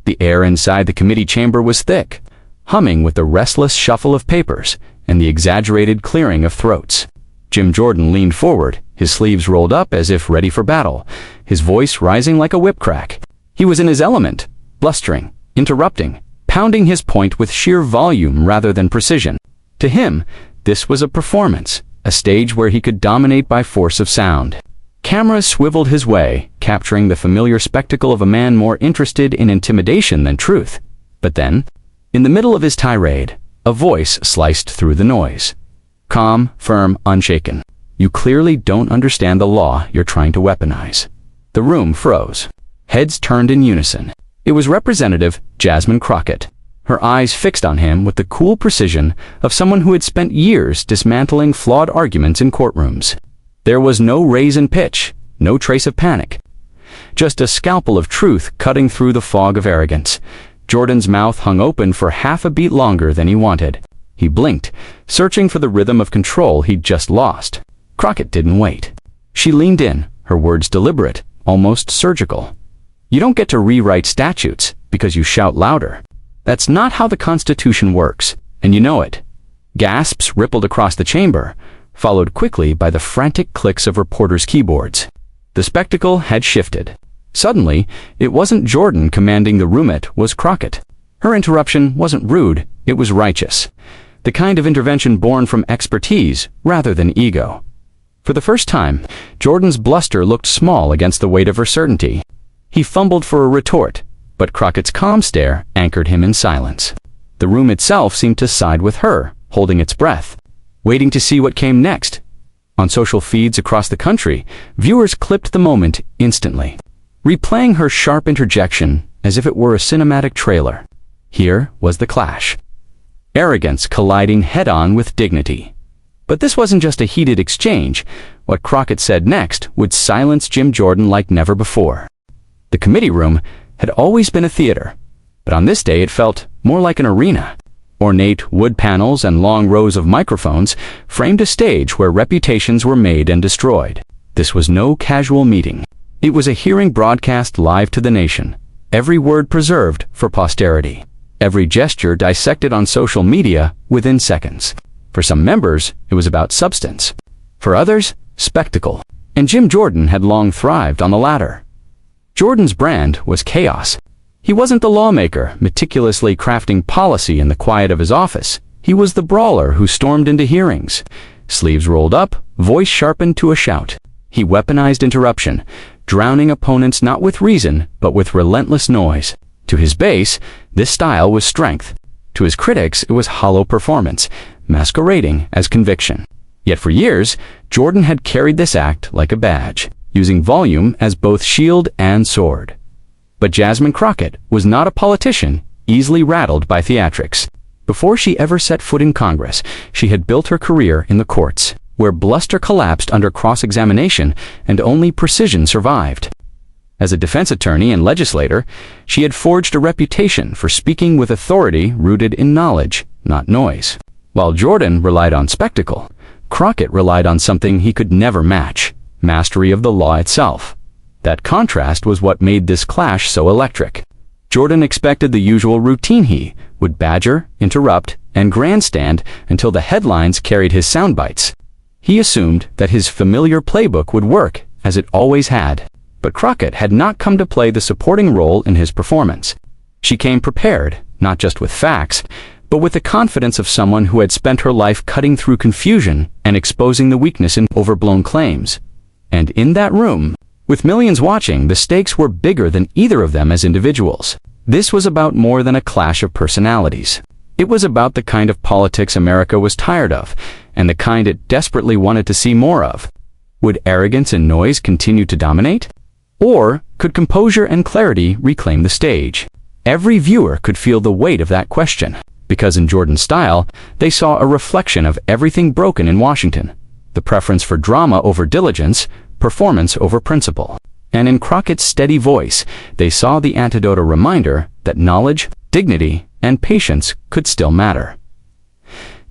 The air inside the committee chamber was thick, humming with the restless shuffle of papers and the exaggerated clearing of throats. Jim Jordan leaned forward, his sleeves rolled up as if ready for battle, his voice rising like a whip crack. He was in his element, blustering, interrupting, pounding his point with sheer volume rather than precision. To him, this was a performance, a stage where he could dominate by force of sound. Cameras swiveled his way, capturing the familiar spectacle of a man more interested in intimidation than truth. But then, in the middle of his tirade, a voice sliced through the noise. Calm, firm, unshaken. You clearly don't understand the law you're trying to weaponize. The room froze. Heads turned in unison. It was Representative Jasmine Crockett, her eyes fixed on him with the cool precision of someone who had spent years dismantling flawed arguments in courtrooms. There was no raise in pitch, no trace of panic. Just a scalpel of truth cutting through the fog of arrogance. Jordan's mouth hung open for half a beat longer than he wanted. He blinked, searching for the rhythm of control he'd just lost. Crockett didn't wait. She leaned in, her words deliberate, almost surgical. You don't get to rewrite statutes because you shout louder. That's not how the Constitution works, and you know it. Gasps rippled across the chamber, followed quickly by the frantic clicks of reporters' keyboards. The spectacle had shifted. Suddenly, it wasn't Jordan commanding the room, it was Crockett. Her interruption wasn't rude, it was righteous. The kind of intervention born from expertise rather than ego. For the first time, Jordan's bluster looked small against the weight of her certainty. He fumbled for a retort, but Crockett's calm stare anchored him in silence. The room itself seemed to side with her, holding its breath, waiting to see what came next. On social feeds across the country, viewers clipped the moment instantly, replaying her sharp interjection as if it were a cinematic trailer. Here was the clash. Arrogance colliding head-on with dignity. But this wasn't just a heated exchange. What Crockett said next would silence Jim Jordan like never before. The committee room had always been a theater, but on this day it felt more like an arena. Ornate wood panels and long rows of microphones framed a stage where reputations were made and destroyed. This was no casual meeting. It was a hearing broadcast live to the nation, every word preserved for posterity, every gesture dissected on social media within seconds. For some members, it was about substance. For others, spectacle. And Jim Jordan had long thrived on the latter. Jordan's brand was chaos. He wasn't the lawmaker, meticulously crafting policy in the quiet of his office. He was the brawler who stormed into hearings, sleeves rolled up, voice sharpened to a shout. He weaponized interruption, drowning opponents not with reason, but with relentless noise. To his base, this style was strength. To his critics, it was hollow performance, masquerading as conviction. Yet for years, Jordan had carried this act like a badge, using volume as both shield and sword. But Jasmine Crockett was not a politician, easily rattled by theatrics. Before she ever set foot in Congress, she had built her career in the courts, where bluster collapsed under cross-examination and only precision survived. As a defense attorney and legislator, she had forged a reputation for speaking with authority rooted in knowledge, not noise. While Jordan relied on spectacle, Crockett relied on something he could never match: mastery of the law itself. That contrast was what made this clash so electric. Jordan expected the usual routine. He would badger, interrupt, and grandstand until the headlines carried his sound bites. He assumed that his familiar playbook would work, as it always had. But Crockett had not come to play the supporting role in his performance. She came prepared, not just with facts, but with the confidence of someone who had spent her life cutting through confusion and exposing the weakness in overblown claims. And in that room, with millions watching, the stakes were bigger than either of them as individuals. This was about more than a clash of personalities. It was about the kind of politics America was tired of, and the kind it desperately wanted to see more of. Would arrogance and noise continue to dominate? Or could composure and clarity reclaim the stage? Every viewer could feel the weight of that question, because in Jordan's style, they saw a reflection of everything broken in Washington: the preference for drama over diligence, performance over principle. And in Crockett's steady voice, they saw the antidote, a reminder that knowledge, dignity, and patience could still matter.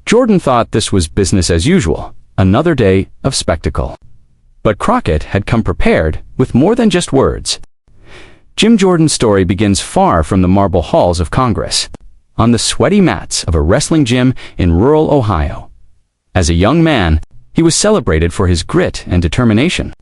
Jordan thought this was business as usual, another day of spectacle. But Crockett had come prepared with more than just words. Jim Jordan's story begins far from the marble halls of Congress, on the sweaty mats of a wrestling gym in rural Ohio. As a young man, he was celebrated for his grit and determination,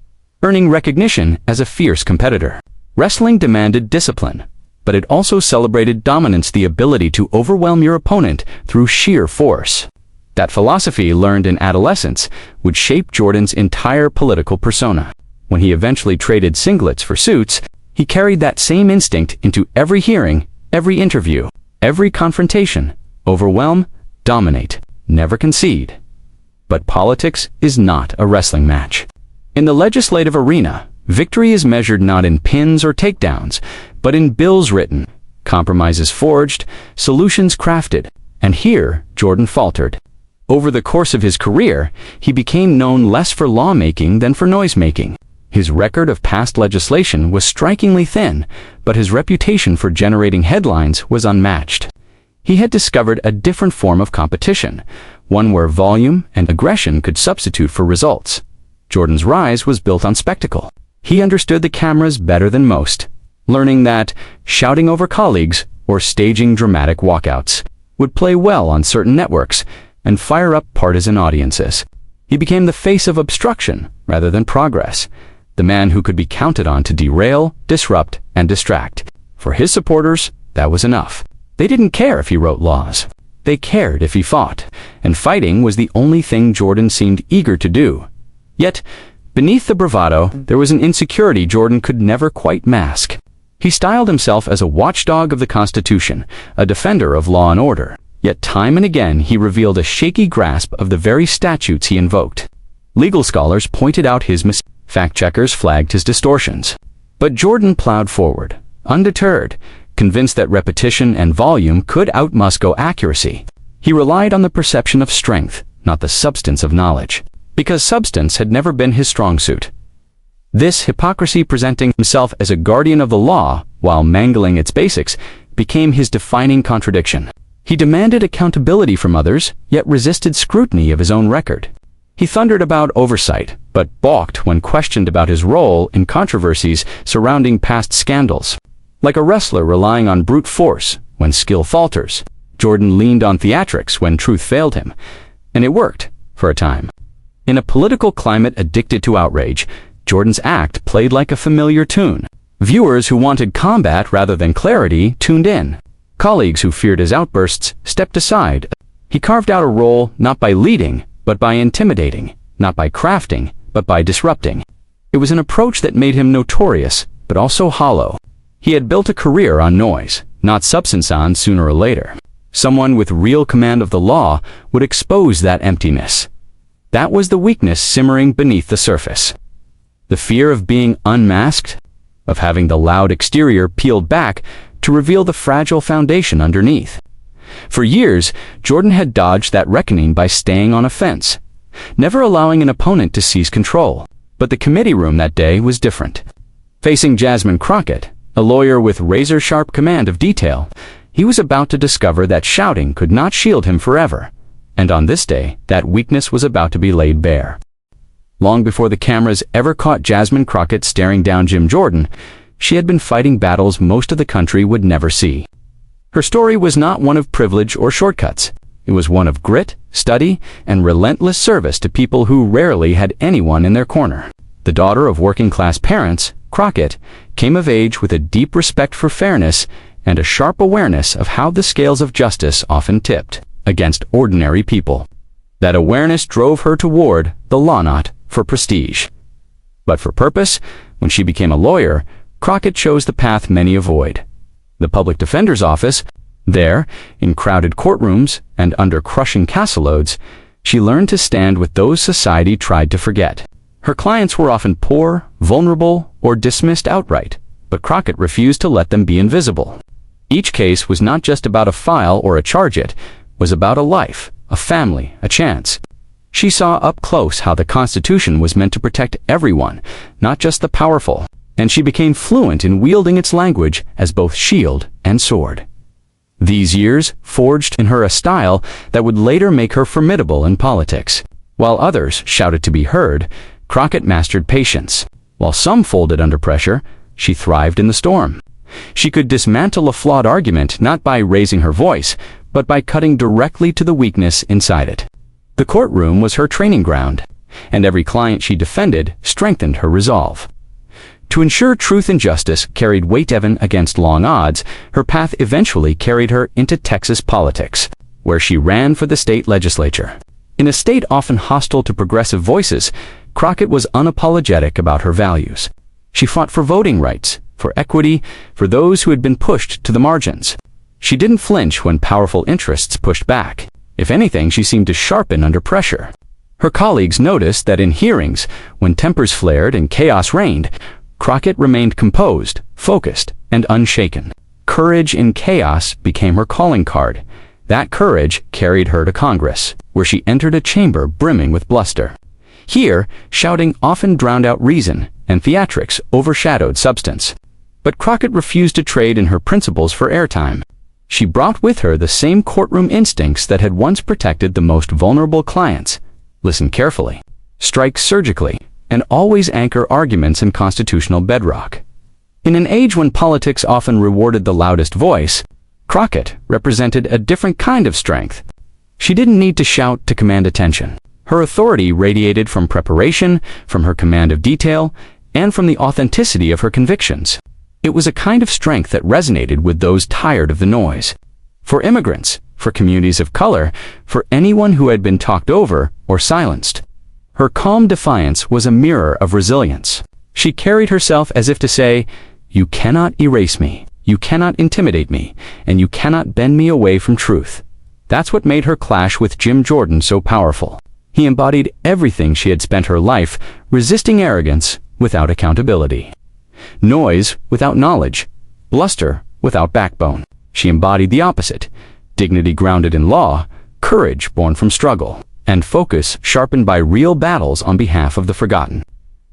earning recognition as a fierce competitor. Wrestling demanded discipline, but it also celebrated dominance, the ability to overwhelm your opponent through sheer force. That philosophy, learned in adolescence, would shape Jordan's entire political persona. When he eventually traded singlets for suits, he carried that same instinct into every hearing, every interview, every confrontation. Overwhelm, dominate, never concede. But politics is not a wrestling match. In the legislative arena, victory is measured not in pins or takedowns, but in bills written, compromises forged, solutions crafted. And here, Jordan faltered. Over the course of his career, he became known less for lawmaking than for noisemaking. His record of past legislation was strikingly thin, but his reputation for generating headlines was unmatched. He had discovered a different form of competition, one where volume and aggression could substitute for results. Jordan's rise was built on spectacle. He understood the cameras better than most, learning that shouting over colleagues or staging dramatic walkouts would play well on certain networks and fire up partisan audiences. He became the face of obstruction rather than progress, the man who could be counted on to derail, disrupt, and distract. For his supporters, that was enough. They didn't care if he wrote laws. They cared if he fought, and fighting was the only thing Jordan seemed eager to do. Yet, beneath the bravado, there was an insecurity Jordan could never quite mask. He styled himself as a watchdog of the Constitution, a defender of law and order. Yet time and again he revealed a shaky grasp of the very statutes he invoked. Legal scholars pointed out his mistakes. Fact-checkers flagged his distortions. But Jordan plowed forward, undeterred, convinced that repetition and volume could outmuscle accuracy. He relied on the perception of strength, not the substance of knowledge, because substance had never been his strong suit. This hypocrisy, presenting himself as a guardian of the law while mangling its basics, became his defining contradiction. He demanded accountability from others, yet resisted scrutiny of his own record. He thundered about oversight, but balked when questioned about his role in controversies surrounding past scandals. Like a wrestler relying on brute force when skill falters, Jordan leaned on theatrics when truth failed him, and it worked, for a time. In a political climate addicted to outrage, Jordan's act played like a familiar tune. Viewers who wanted combat rather than clarity tuned in. Colleagues who feared his outbursts stepped aside. He carved out a role not by leading, but by intimidating, not by crafting, but by disrupting. It was an approach that made him notorious, but also hollow. He had built a career on noise, not substance. On sooner or later, someone with real command of the law would expose that emptiness. That was the weakness simmering beneath the surface. The fear of being unmasked, of having the loud exterior peeled back to reveal the fragile foundation underneath. For years, Jordan had dodged that reckoning by staying on a fence, never allowing an opponent to seize control. But the committee room that day was different. Facing Jasmine Crockett, a lawyer with razor-sharp command of detail, he was about to discover that shouting could not shield him forever. And on this day, that weakness was about to be laid bare. Long before the cameras ever caught Jasmine Crockett staring down Jim Jordan, she had been fighting battles most of the country would never see. Her story was not one of privilege or shortcuts. It was one of grit, study, and relentless service to people who rarely had anyone in their corner. The daughter of working-class parents, Crockett came of age with a deep respect for fairness and a sharp awareness of how the scales of justice often tipped against ordinary people. That awareness drove her toward the law, not for prestige, but for purpose. When she became a lawyer, Crockett chose the path many avoid. The public defender's office. There, in crowded courtrooms and under crushing caseloads, she learned to stand with those society tried to forget. Her clients were often poor, vulnerable, or dismissed outright, but Crockett refused to let them be invisible. Each case was not just about a file or a charge, it was about a life, a family, a chance. She saw up close how the Constitution was meant to protect everyone, not just the powerful, and she became fluent in wielding its language as both shield and sword. These years forged in her a style that would later make her formidable in politics. While others shouted to be heard, Crockett mastered patience. While some folded under pressure, she thrived in the storm. She could dismantle a flawed argument not by raising her voice, but by cutting directly to the weakness inside it. The courtroom was her training ground, and every client she defended strengthened her resolve. To ensure truth and justice carried weight even against long odds, her path eventually carried her into Texas politics, where she ran for the state legislature. In a state often hostile to progressive voices, Crockett was unapologetic about her values. She fought for voting rights, for equity, for those who had been pushed to the margins. She didn't flinch when powerful interests pushed back. If anything, she seemed to sharpen under pressure. Her colleagues noticed that in hearings, when tempers flared and chaos reigned, Crockett remained composed, focused, and unshaken. Courage in chaos became her calling card. That courage carried her to Congress, where she entered a chamber brimming with bluster. Here, shouting often drowned out reason, and theatrics overshadowed substance. But Crockett refused to trade in her principles for airtime. She brought with her the same courtroom instincts that had once protected the most vulnerable clients. Listen carefully, strike surgically, and always anchor arguments in constitutional bedrock. In an age when politics often rewarded the loudest voice, Crockett represented a different kind of strength. She didn't need to shout to command attention. Her authority radiated from preparation, from her command of detail, and from the authenticity of her convictions. It was a kind of strength that resonated with those tired of the noise. For immigrants, for communities of color, for anyone who had been talked over or silenced. Her calm defiance was a mirror of resilience. She carried herself as if to say, "You cannot erase me, you cannot intimidate me, and you cannot bend me away from truth." That's what made her clash with Jim Jordan so powerful. He embodied everything she had spent her life resisting: arrogance without accountability, noise without knowledge, bluster without backbone. She embodied the opposite: dignity grounded in law, courage born from struggle, and focus sharpened by real battles on behalf of the forgotten.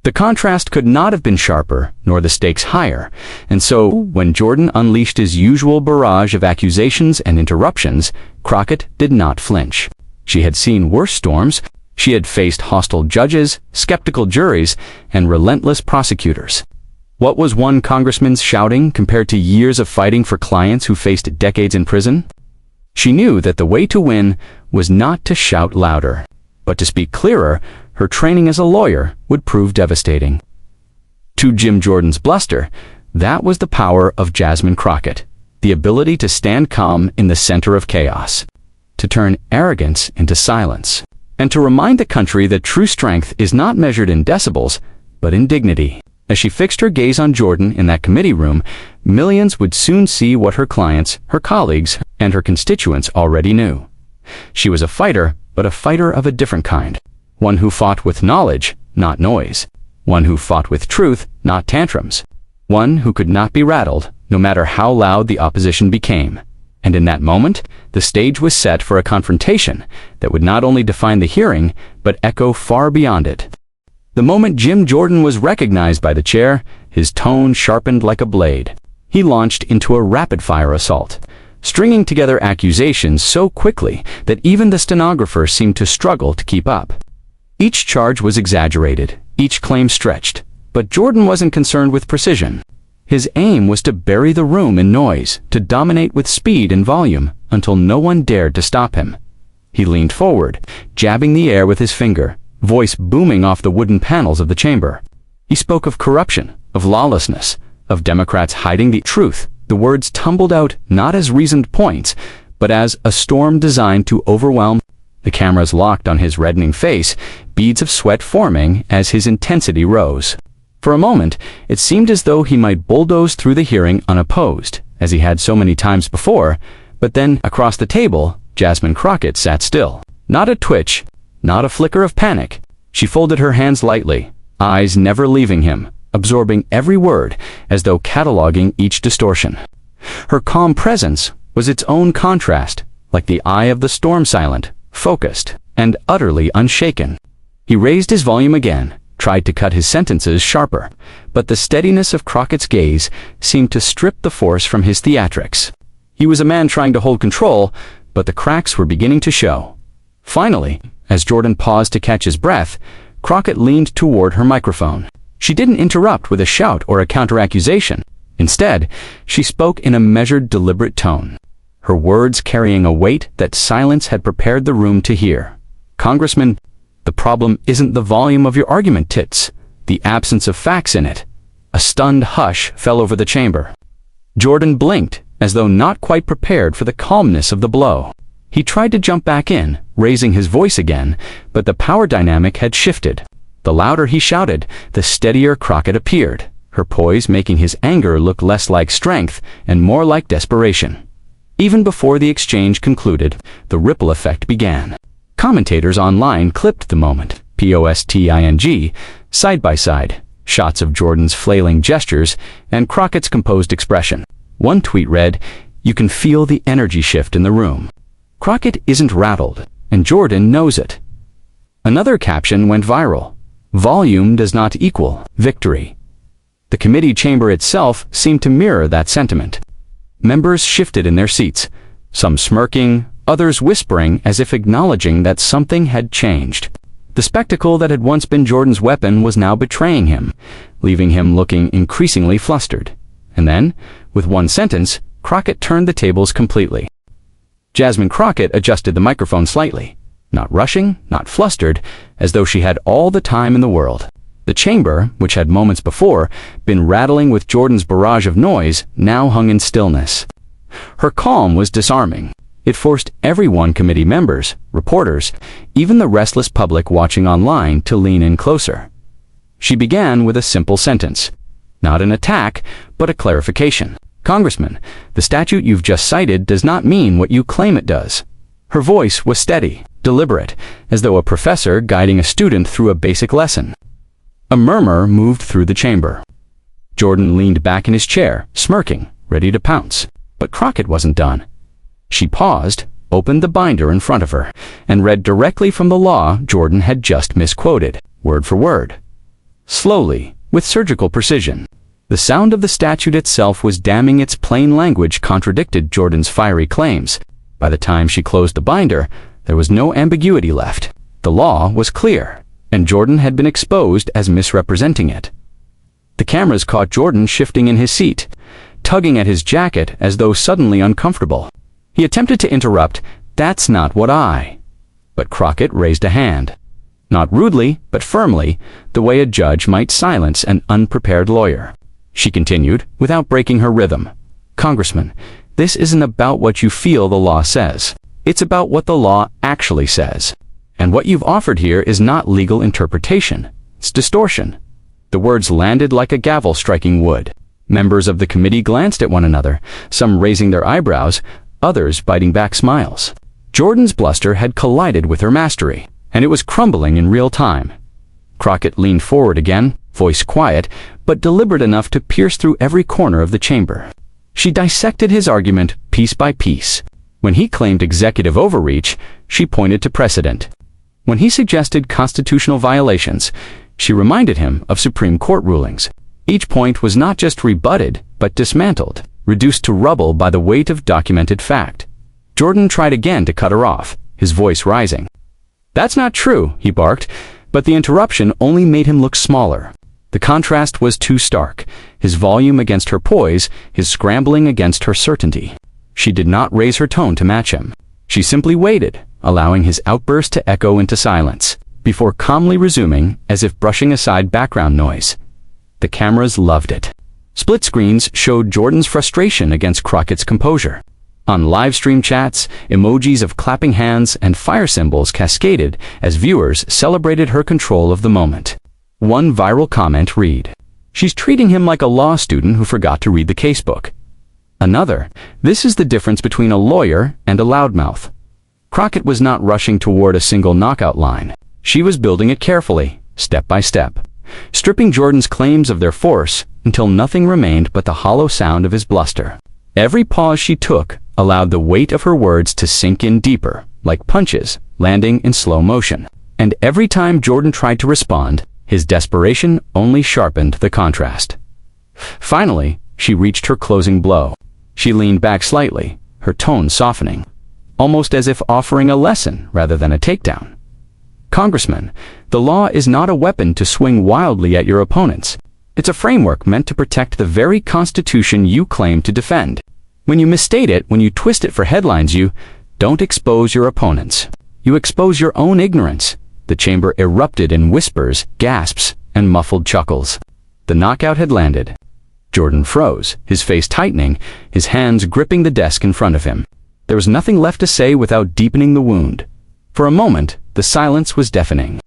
The contrast could not have been sharper, nor the stakes higher, and so, when Jordan unleashed his usual barrage of accusations and interruptions, Crockett did not flinch. She had seen worse storms. She had faced hostile judges, skeptical juries, and relentless prosecutors. What was one congressman's shouting compared to years of fighting for clients who faced decades in prison? She knew that the way to win was not to shout louder, but to speak clearer. Her training as a lawyer would prove devastating. To Jim Jordan's bluster, that was the power of Jasmine Crockett, the ability to stand calm in the center of chaos, to turn arrogance into silence, and to remind the country that true strength is not measured in decibels, but in dignity. As she fixed her gaze on Jordan in that committee room, millions would soon see what her clients, her colleagues, and her constituents already knew. She was a fighter, but a fighter of a different kind. One who fought with knowledge, not noise. One who fought with truth, not tantrums. One who could not be rattled, no matter how loud the opposition became. And in that moment, the stage was set for a confrontation that would not only define the hearing, but echo far beyond it. The moment Jim Jordan was recognized by the chair, his tone sharpened like a blade. He launched into a rapid-fire assault, stringing together accusations so quickly that even the stenographer seemed to struggle to keep up. Each charge was exaggerated, each claim stretched, but Jordan wasn't concerned with precision. His aim was to bury the room in noise, to dominate with speed and volume, until no one dared to stop him. He leaned forward, jabbing the air with his finger, voice booming off the wooden panels of the chamber. He spoke of corruption, of lawlessness, of Democrats hiding the truth. The words tumbled out not as reasoned points, but as a storm designed to overwhelm. The cameras locked on his reddening face, beads of sweat forming as his intensity rose. For a moment, it seemed as though he might bulldoze through the hearing unopposed, as he had so many times before, but then, across the table, Jasmine Crockett sat still. Not a twitch, not a flicker of panic. She folded her hands lightly, eyes never leaving him, absorbing every word, as though cataloging each distortion. Her calm presence was its own contrast, like the eye of the storm, silent, focused, and utterly unshaken. He raised his volume again, tried to cut his sentences sharper, but the steadiness of Crockett's gaze seemed to strip the force from his theatrics. He was a man trying to hold control, but the cracks were beginning to show. Finally, as Jordan paused to catch his breath, Crockett leaned toward her microphone. She didn't interrupt with a shout or a counter-accusation. Instead, she spoke in a measured, deliberate tone, her words carrying a weight that silence had prepared the room to hear. "Congressman, the problem isn't the volume of your argument, Tits. The absence of facts in it." A stunned hush fell over the chamber. Jordan blinked, as though not quite prepared for the calmness of the blow. He tried to jump back in, raising his voice again, but the power dynamic had shifted. The louder he shouted, the steadier Crockett appeared, her poise making his anger look less like strength and more like desperation. Even before the exchange concluded, the ripple effect began. Commentators online clipped the moment, posting, side by side, shots of Jordan's flailing gestures and Crockett's composed expression. One tweet read, "You can feel the energy shift in the room. Crockett isn't rattled, and Jordan knows it." Another caption went viral. "Volume does not equal victory." The committee chamber itself seemed to mirror that sentiment. Members shifted in their seats, some smirking, others whispering as if acknowledging that something had changed. The spectacle that had once been Jordan's weapon was now betraying him, leaving him looking increasingly flustered. And then, with one sentence, Crockett turned the tables completely. Jasmine Crockett adjusted the microphone slightly, not rushing, not flustered, as though she had all the time in the world. The chamber, which had moments before been rattling with Jordan's barrage of noise, now hung in stillness. Her calm was disarming. It forced everyone, committee members, reporters, even the restless public watching online, to lean in closer. She began with a simple sentence. Not an attack, but a clarification. "Congressman, the statute you've just cited does not mean what you claim it does." Her voice was steady, deliberate, as though a professor guiding a student through a basic lesson. A murmur moved through the chamber. Jordan leaned back in his chair, smirking, ready to pounce. But Crockett wasn't done. She paused, opened the binder in front of her, and read directly from the law Jordan had just misquoted, word for word. Slowly, with surgical precision. The sound of the statute itself was damning. Its plain language contradicted Jordan's fiery claims. By the time she closed the binder, there was no ambiguity left. The law was clear, and Jordan had been exposed as misrepresenting it. The cameras caught Jordan shifting in his seat, tugging at his jacket as though suddenly uncomfortable. He attempted to interrupt, "That's not what I..." But Crockett raised a hand. Not rudely, but firmly, the way a judge might silence an unprepared lawyer. She continued, without breaking her rhythm. "Congressman, this isn't about what you feel the law says. It's about what the law actually says. And what you've offered here is not legal interpretation. It's distortion." The words landed like a gavel striking wood. Members of the committee glanced at one another, some raising their eyebrows, others biting back smiles. Jordan's bluster had collided with her mastery, and it was crumbling in real time. Crockett leaned forward again, voice quiet, but deliberate enough to pierce through every corner of the chamber. She dissected his argument piece by piece. When he claimed executive overreach, she pointed to precedent. When he suggested constitutional violations, she reminded him of Supreme Court rulings. Each point was not just rebutted, but dismantled, reduced to rubble by the weight of documented fact. Jordan tried again to cut her off, his voice rising. "That's not true," he barked, but the interruption only made him look smaller. The contrast was too stark, his volume against her poise, his scrambling against her certainty. She did not raise her tone to match him. She simply waited, allowing his outburst to echo into silence, before calmly resuming, as if brushing aside background noise. The cameras loved it. Split screens showed Jordan's frustration against Crockett's composure. On live stream chats, emojis of clapping hands and fire symbols cascaded as viewers celebrated her control of the moment. One viral comment read, "She's treating him like a law student who forgot to read the casebook." Another, "This is the difference between a lawyer and a loudmouth." Crockett was not rushing toward a single knockout line. She was building it carefully, step by step, stripping Jordan's claims of their force until nothing remained but the hollow sound of his bluster. Every pause she took allowed the weight of her words to sink in deeper, like punches landing in slow motion. And every time Jordan tried to respond, his desperation only sharpened the contrast. Finally, she reached her closing blow. She leaned back slightly, her tone softening, almost as if offering a lesson rather than a takedown. Congressman, the law is not a weapon to swing wildly at your opponents. It's a framework meant to protect the very Constitution you claim to defend. When you misstate it, when you twist it for headlines, you don't expose your opponents. You expose your own ignorance. The chamber erupted in whispers, gasps, and muffled chuckles. The knockout had landed. Jordan froze, his face tightening, his hands gripping the desk in front of him. There was nothing left to say without deepening the wound. For a moment, the silence was deafening.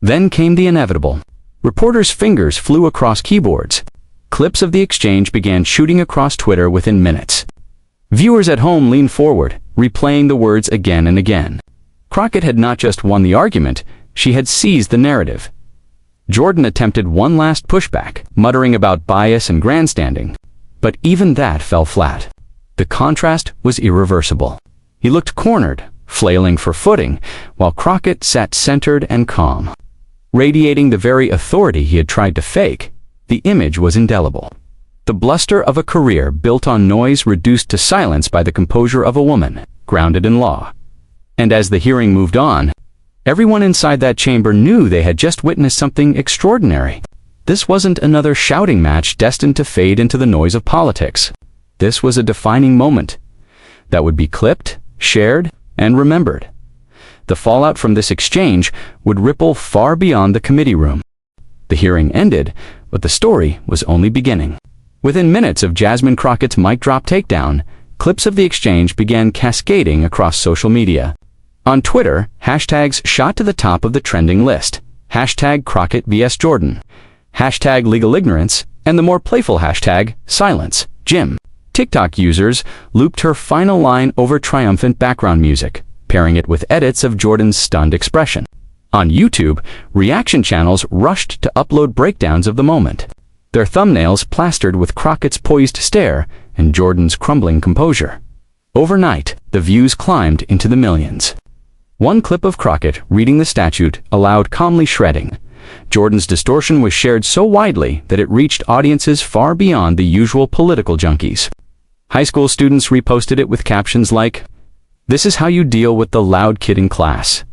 Then came the inevitable. Reporters' fingers flew across keyboards. Clips of the exchange began shooting across Twitter within minutes. Viewers at home leaned forward, replaying the words again and again. Crockett had not just won the argument, she had seized the narrative. Jordan attempted one last pushback, muttering about bias and grandstanding. But even that fell flat. The contrast was irreversible. He looked cornered, flailing for footing, while Crockett sat centered and calm. Radiating the very authority he had tried to fake, the image was indelible. The bluster of a career built on noise reduced to silence by the composure of a woman, grounded in law. And as the hearing moved on, everyone inside that chamber knew they had just witnessed something extraordinary. This wasn't another shouting match destined to fade into the noise of politics. This was a defining moment that would be clipped, shared, and remembered. The fallout from this exchange would ripple far beyond the committee room. The hearing ended, but the story was only beginning. Within minutes of Jasmine Crockett's mic drop takedown, clips of the exchange began cascading across social media. On Twitter, hashtags shot to the top of the trending list. Hashtag Crockett vs. Jordan. Hashtag legal ignorance, and the more playful hashtag silence, Jim. TikTok users looped her final line over triumphant background music, pairing it with edits of Jordan's stunned expression. On YouTube, reaction channels rushed to upload breakdowns of the moment, their thumbnails plastered with Crockett's poised stare and Jordan's crumbling composure. Overnight, the views climbed into the millions. One clip of Crockett reading the statute aloud calmly shredding. Jordan's distortion was shared so widely that it reached audiences far beyond the usual political junkies. High school students reposted it with captions like, "This is how you deal with the loud kid in class."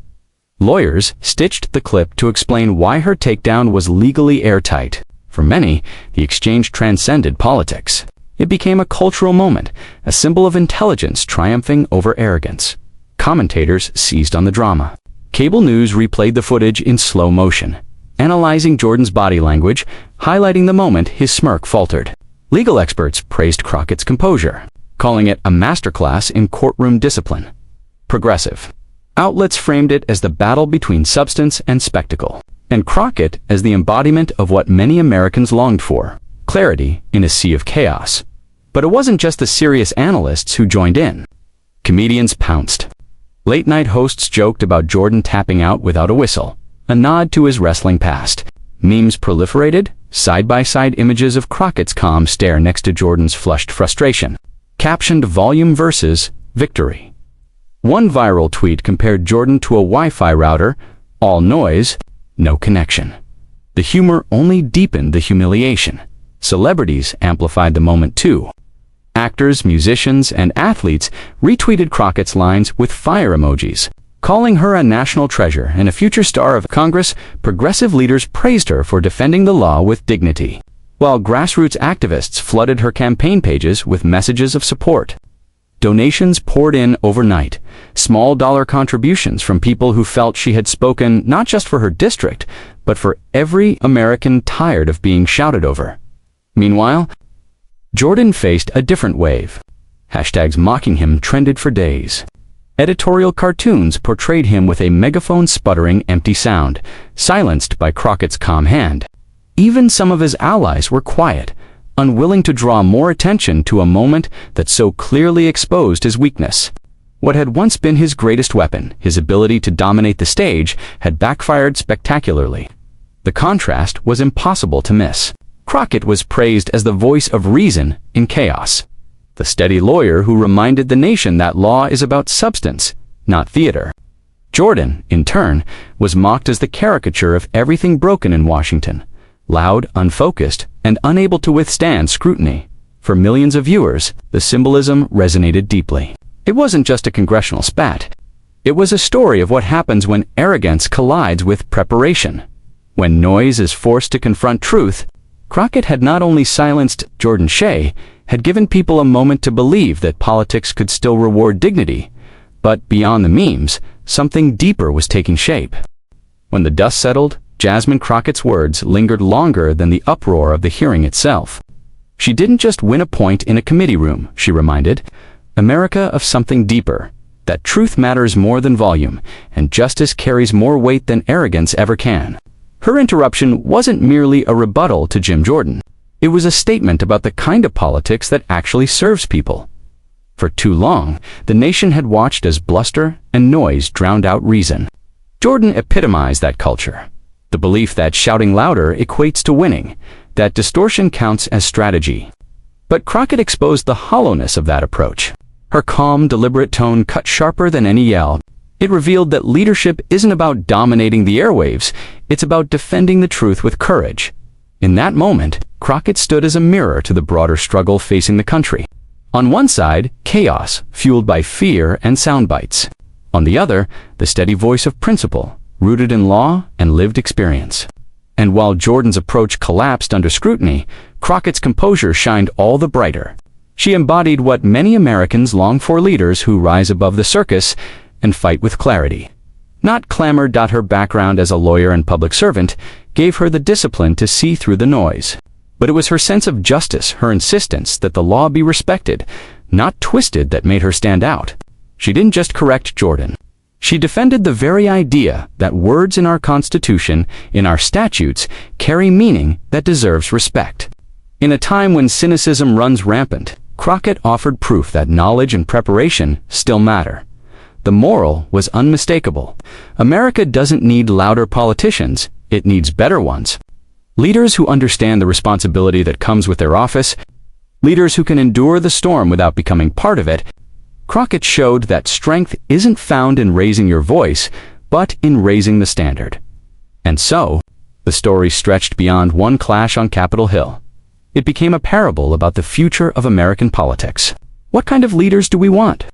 Lawyers stitched the clip to explain why her takedown was legally airtight. For many, the exchange transcended politics. It became a cultural moment, a symbol of intelligence triumphing over arrogance. Commentators seized on the drama. Cable news replayed the footage in slow motion, analyzing Jordan's body language, highlighting the moment his smirk faltered. Legal experts praised Crockett's composure, calling it a masterclass in courtroom discipline. Progressive outlets framed it as the battle between substance and spectacle, and Crockett as the embodiment of what many Americans longed for, clarity in a sea of chaos. But it wasn't just the serious analysts who joined in. Comedians pounced. Late-night hosts joked about Jordan tapping out without a whistle, a nod to his wrestling past. Memes proliferated, side-by-side images of Crockett's calm stare next to Jordan's flushed frustration, captioned volume versus victory. One viral tweet compared Jordan to a Wi-Fi router, all noise, no connection. The humor only deepened the humiliation. Celebrities amplified the moment too. Actors, musicians, and athletes retweeted Crockett's lines with fire emojis, calling her a national treasure and a future star of Congress. Progressive leaders praised her for defending the law with dignity, while grassroots activists flooded her campaign pages with messages of support. Donations poured in overnight, small dollar contributions from people who felt she had spoken not just for her district, but for every American tired of being shouted over. Meanwhile, Jordan faced a different wave. Hashtags mocking him trended for days. Editorial cartoons portrayed him with a megaphone sputtering empty sound, silenced by Crockett's calm hand. Even some of his allies were quiet, unwilling to draw more attention to a moment that so clearly exposed his weakness. What had once been his greatest weapon, his ability to dominate the stage, had backfired spectacularly. The contrast was impossible to miss. Crockett was praised as the voice of reason in chaos, the steady lawyer who reminded the nation that law is about substance, not theater. Jordan, in turn, was mocked as the caricature of everything broken in Washington, loud, unfocused, and unable to withstand scrutiny. For millions of viewers, the symbolism resonated deeply. It wasn't just a congressional spat. It was a story of what happens when arrogance collides with preparation. When noise is forced to confront truth, Crockett had not only silenced Jordan Shea, had given people a moment to believe that politics could still reward dignity, but beyond the memes, something deeper was taking shape. When the dust settled, Jasmine Crockett's words lingered longer than the uproar of the hearing itself. She didn't just win a point in a committee room, she reminded America of something deeper, that truth matters more than volume, and justice carries more weight than arrogance ever can. Her interruption wasn't merely a rebuttal to Jim Jordan. It was a statement about the kind of politics that actually serves people. For too long, the nation had watched as bluster and noise drowned out reason. Jordan epitomized that culture. The belief that shouting louder equates to winning, that distortion counts as strategy. But Crockett exposed the hollowness of that approach. Her calm, deliberate tone cut sharper than any yell. It revealed that leadership isn't about dominating the airwaves, it's about defending the truth with courage. In that moment, Crockett stood as a mirror to the broader struggle facing the country. On one side, chaos, fueled by fear and sound bites. On the other, the steady voice of principle, rooted in law and lived experience. And while Jordan's approach collapsed under scrutiny, Crockett's composure shined all the brighter. She embodied what many Americans long for: leaders who rise above the circus and fight with clarity. Not clamor. Her background as a lawyer and public servant gave her the discipline to see through the noise. But it was her sense of justice, her insistence that the law be respected, not twisted, that made her stand out. She didn't just correct Jordan. She defended the very idea that words in our Constitution, in our statutes, carry meaning that deserves respect. In a time when cynicism runs rampant, Crockett offered proof that knowledge and preparation still matter. The moral was unmistakable. America doesn't need louder politicians, it needs better ones. Leaders who understand the responsibility that comes with their office, leaders who can endure the storm without becoming part of it. Crockett showed that strength isn't found in raising your voice, but in raising the standard. And so, the story stretched beyond one clash on Capitol Hill. It became a parable about the future of American politics. What kind of leaders do we want?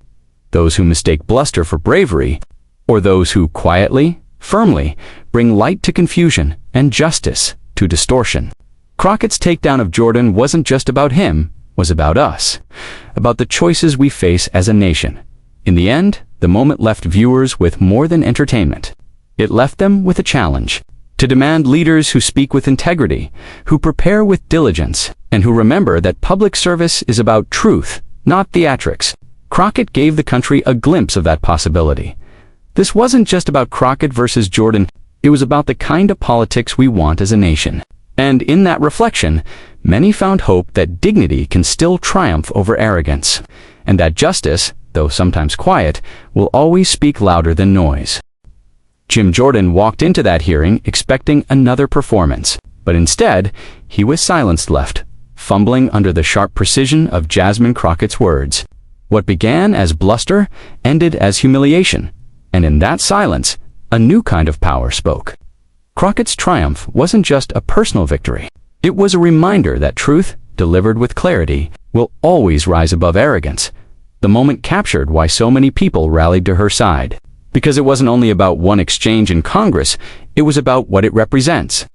Those who mistake bluster for bravery, or those who quietly, firmly, bring light to confusion and justice to distortion? Crockett's takedown of Jordan wasn't just about him, was about us, about the choices we face as a nation. In the end, the moment left viewers with more than entertainment. It left them with a challenge: to demand leaders who speak with integrity, who prepare with diligence, and who remember that public service is about truth, not theatrics. Crockett gave the country a glimpse of that possibility. This wasn't just about Crockett versus Jordan, it was about the kind of politics we want as a nation. And in that reflection, many found hope that dignity can still triumph over arrogance, and that justice, though sometimes quiet, will always speak louder than noise. Jim Jordan walked into that hearing expecting another performance, but instead, he was silenced, left, fumbling under the sharp precision of Jasmine Crockett's words. What began as bluster ended as humiliation, and in that silence, a new kind of power spoke. Crockett's triumph wasn't just a personal victory. It was a reminder that truth, delivered with clarity, will always rise above arrogance. The moment captured why so many people rallied to her side. Because it wasn't only about one exchange in Congress, it was about what it represents.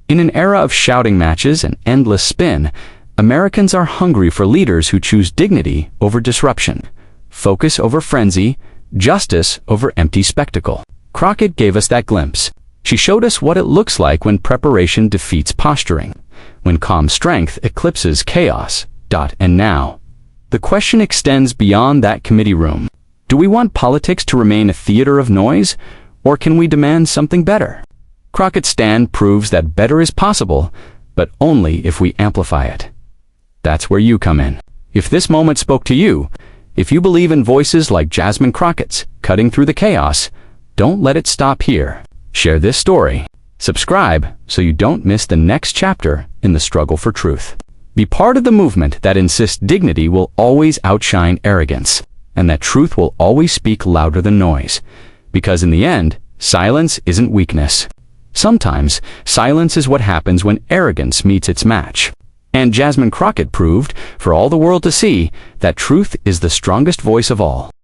In an era of shouting matches and endless spin, Americans are hungry for leaders who choose dignity over disruption, focus over frenzy, justice over empty spectacle. Crockett gave us that glimpse. She showed us what it looks like when preparation defeats posturing, when calm strength eclipses chaos. And now, the question extends beyond that committee room. Do we want politics to remain a theater of noise, or can we demand something better? Crockett's stand proves that better is possible, but only if we amplify it. That's where you come in. If this moment spoke to you, if you believe in voices like Jasmine Crockett's cutting through the chaos, don't let it stop here. Share this story. Subscribe so you don't miss the next chapter in the struggle for truth. Be part of the movement that insists dignity will always outshine arrogance, and that truth will always speak louder than noise. Because in the end, silence isn't weakness. Sometimes, silence is what happens when arrogance meets its match. And Jasmine Crockett proved, for all the world to see, that truth is the strongest voice of all.